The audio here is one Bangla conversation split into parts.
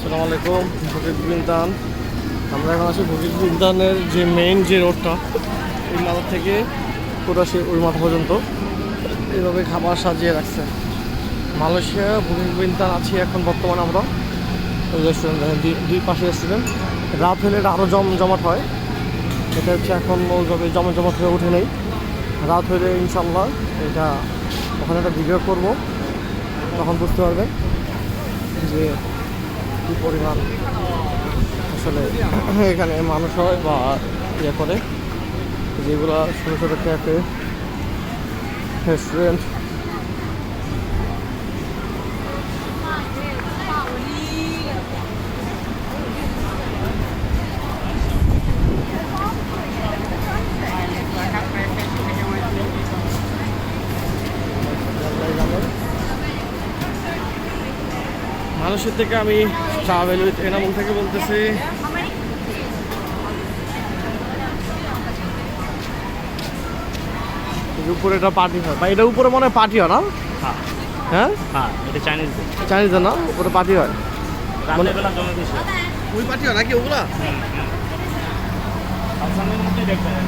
আসসালামু আলাইকুম। বুকিট বিনতান, আমরা এখন আছি বুকিট বিনতানের যে মেইন যে রোডটা, এই মাথা থেকে পুরো সে ওই মাথা পর্যন্ত এইভাবে খাবার সাজিয়ে রাখছে। মালয়েশিয়া বুকিট বিনতান আছি এখন বর্তমানে আমরা। রেস্টুরেন্ট দুই পাশে রেস্টুরেন্ট। রাত হলে এটা আরও জমজমাট হয়। এটা হচ্ছে এখন ওইভাবে জমজমাট হয়ে ওঠে নেই। রাত হলে ইনশাল্লাহ এটা ওখানে একটা ভিডিও করবো, তখন বুঝতে পারবেন যে কী পরিমাণ আসলে এখানে মানুষ হয় বা ইয়ে করে। যেগুলো ছোটো ছোটো ক্যাফে রেস্টুরেন্ট, মানুষের থেকে আমি ট্রাভেল উইথ এনামুল থেকে বলতেছি। উপরে এটা পার্টি হয় বা এটা উপরে মনে হয় পার্টি হয় না? হ্যাঁ হ্যাঁ, এটা চাইনিজ। চাইনিজ না, উপরে পার্টি হয়। রাতের বেলা জমে বেশি। ওই পার্টি হয় নাকি ওগুলা? খাওসানের মধ্যেই দেখবেন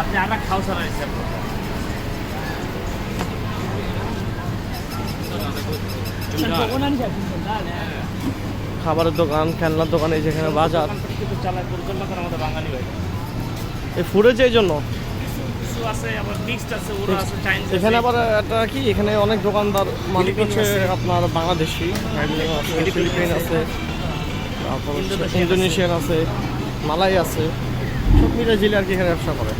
আপনি আর খাওসার হিসাব খাবারের দোকান, খেলনার দোকান, এই যেখানে বাজার চালায় পরিচালনা করে আমাদের বাঙালি ভাই। এই ফুডেছে এই জন্য কিছু আছে আবার মিক্সড আছে, ওরা আছে চাইনিজ। এখানে আবার একটা কি, এখানে অনেক দোকানদার মালিক হচ্ছে আপনার বাংলাদেশি, ফিলিপিন আছে, তারপর ইন্দোনেশিয়ান আছে, মালাই আছে, সব মিলে জিলে আর কি এখানে ব্যবসা করে।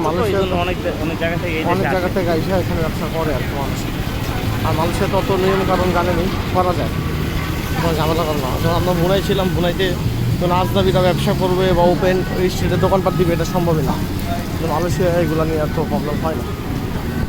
মালয়েশিয়া অনেক অনেক জায়গা থেকে অনেক জায়গা থেকে এসে এখানে ব্যবসা করে আর কি মানুষ। আর মানুষের তত নিয়ম কারণ জানেনি, করা যায়, কোনো ঝামেলা করে না। যখন আমরা বুনাই ছিলাম, বুনাইতে কোনো আজদাবিরা ব্যবসা করবে বা ওপেন স্ট্রিটে দোকানপাট দিবে, এটা সম্ভবই না। মালয়েশিয়া এগুলো নিয়ে এত প্রবলেম হয় না।